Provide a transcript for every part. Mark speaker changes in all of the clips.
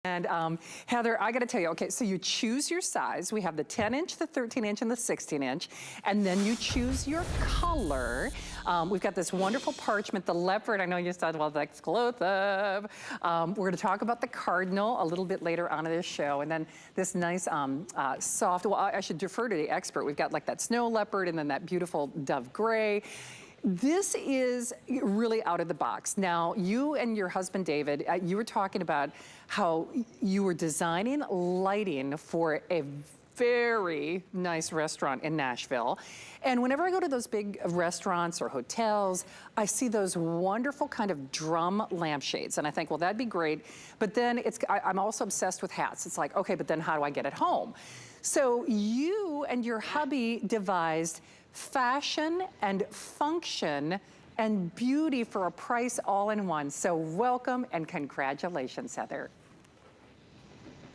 Speaker 1: And Heather, I got to tell you, okay, so you choose your size. We have the 10-inch, the 13-inch, and the 16-inch. And then you choose your color. We've got this wonderful parchment, the leopard. I know you said, well, that's exclusive. We're going to talk about the cardinal a little bit later on in this show. And then this nice soft, well, I should defer to the expert. We've got like that snow leopard and then that beautiful dove gray. This is really out of the box. Now, you and your husband, David, you were talking about how you were designing lighting for a very nice restaurant in Nashville. And whenever I go to those big restaurants or hotels, I see those wonderful kind of drum lampshades. And I think, well, that'd be great. But then I'm also obsessed with hats. It's like, okay, but then how do I get it home? So you and your hubby devised fashion and function and beauty for a price all in one. So welcome and congratulations, Heather.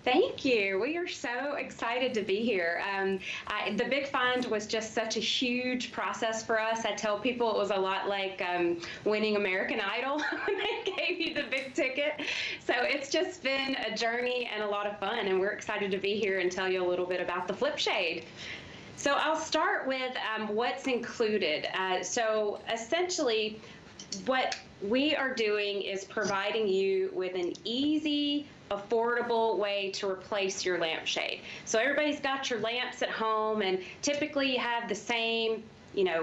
Speaker 2: Thank you. We are so excited to be here. The Big Find was just such a huge process for us. I tell people it was a lot like winning American Idol when they gave you the big ticket. So it's just been a journey and a lot of fun, and we're excited to be here and tell you a little bit about the Flip Shade. So I'll start with what's included. So essentially, what we are doing is providing you with an easy, affordable way to replace your lampshade. So everybody's got your lamps at home, and typically you have the same,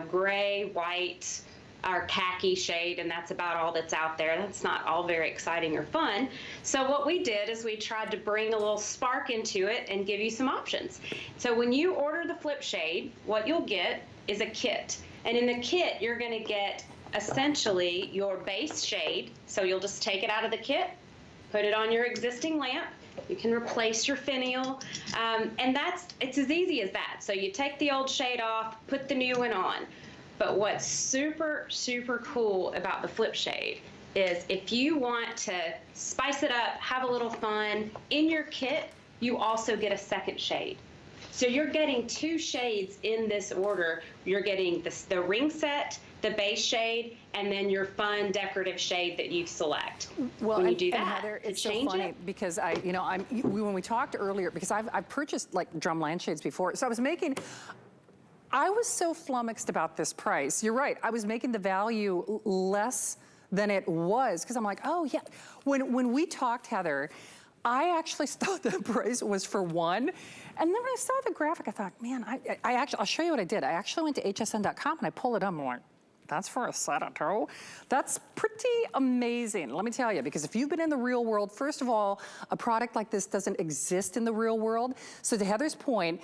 Speaker 2: gray, white, or khaki shade, and that's about all that's out there. That's not all very exciting or fun. So what we did is we tried to bring a little spark into it and give you some options. So when you order the Flip Shade, what you'll get is a kit. And in the kit, you're gonna get essentially your base shade. So you'll just take it out of the kit, put it on your existing lamp. You can replace your finial, and it's as easy as that. So you take the old shade off, put the new one on. But what's super, super cool about the Flip Shade is if you want to spice it up, have a little fun, in your kit, you also get a second shade. So you're getting two shades in this order. You're getting the ring set, the base shade, and then your fun decorative shade that you select.
Speaker 1: Well,
Speaker 2: when you do that,
Speaker 1: Heather, it's so funny because when we talked earlier, because I've purchased like drum lampshades before, so I was so flummoxed about this price. You're right, I was making the value less than it was because I'm like, oh yeah. When we talked, Heather, I actually thought the price was for one. And then when I saw the graphic, I thought, man, I'll show you what I did. I actually went to hsn.com and I pulled it up and I'm like, that's for a set of two? That's pretty amazing, let me tell you, because if you've been in the real world, first of all, a product like this doesn't exist in the real world. So to Heather's point,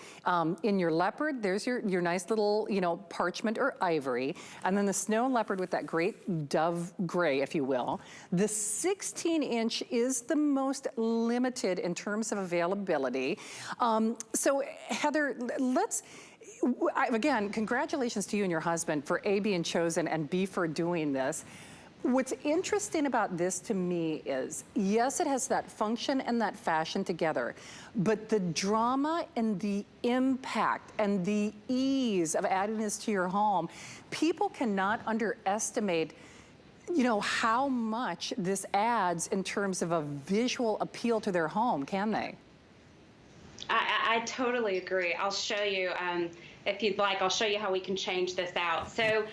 Speaker 1: in your leopard, there's your nice little, parchment or ivory, and then the snow leopard with that great dove gray, if you will. The 16-inch is the most limited in terms of availability. So Heather, again, congratulations to you and your husband for A, being chosen, and B, for doing this. What's interesting about this to me is, yes, it has that function and that fashion together, but the drama and the impact and the ease of adding this to your home, people cannot underestimate how much this adds in terms of a visual appeal to their home, can they?
Speaker 2: I totally agree. I'll show you, if you'd like, I'll show you how we can change this out. So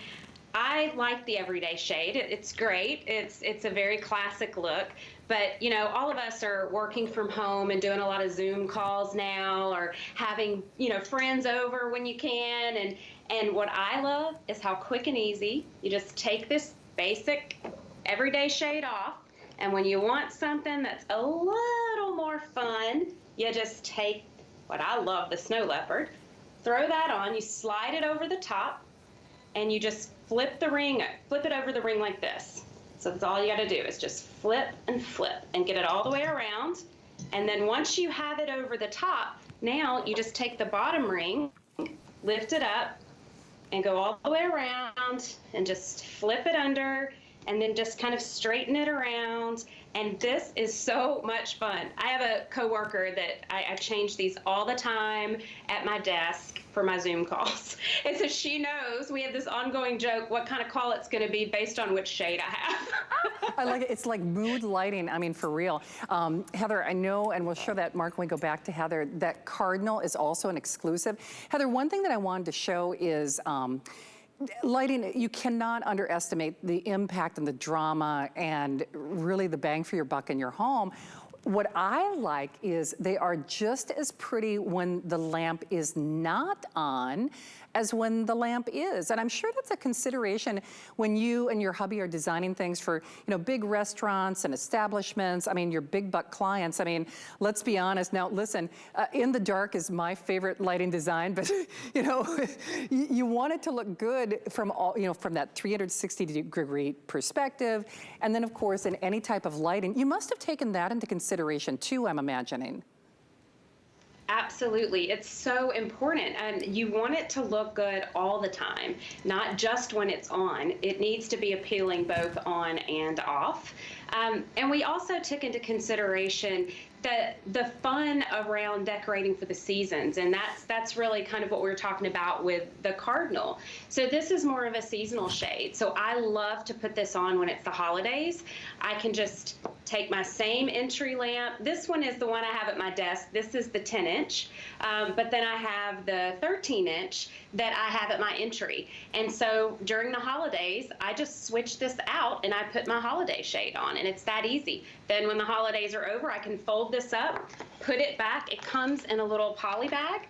Speaker 2: I like the everyday shade. It's great. It's a very classic look. But, all of us are working from home and doing a lot of Zoom calls now, or having, friends over when you can. And what I love is how quick and easy you just take this basic everyday shade off. And when you want something that's a little more fun, you just take what I love, the snow leopard, throw that on, you slide it over the top, and you just flip it over the ring like this. So that's all you gotta do is just flip and get it all the way around. And then once you have it over the top, now you just take the bottom ring, lift it up, and go all the way around and just flip it under, and then just kind of straighten it around. And this is so much fun. I have a coworker that I change these all the time at my desk for my Zoom calls. And so she knows, we have this ongoing joke, what kind of call it's gonna be based on which shade I have.
Speaker 1: I like it. It's like mood lighting. I mean, for real. Heather, I know, and we'll show that, Mark, when we go back to Heather, that cardinal is also an exclusive. Heather, one thing that I wanted to show is lighting. You cannot underestimate the impact and the drama and really the bang for your buck in your home. What I like is they are just as pretty when the lamp is not on as when the lamp is. And I'm sure that's a consideration when you and your hubby are designing things for, big restaurants and establishments. I mean, your big buck clients. I mean, let's be honest. Now, listen, in the dark is my favorite lighting design, but you want it to look good from from that 360-degree perspective. And then, of course, in any type of lighting, you must have taken that into consideration too, I'm imagining.
Speaker 2: Absolutely. It's so important. And you want it to look good all the time, not just when it's on. It needs to be appealing both on and off. And we also took into consideration the fun around decorating for the seasons, and that's really kind of what we were talking about with the cardinal. So this is more of a seasonal shade. So I love to put this on when it's the holidays. I can just take my same entry lamp. This one is the one I have at my desk. This is the 10-inch, but then I have the 13-inch that I have at my entry. And so during the holidays, I just switch this out and I put my holiday shade on, and it's that easy. Then when the holidays are over, I can fold this up, put it back. It comes in a little poly bag.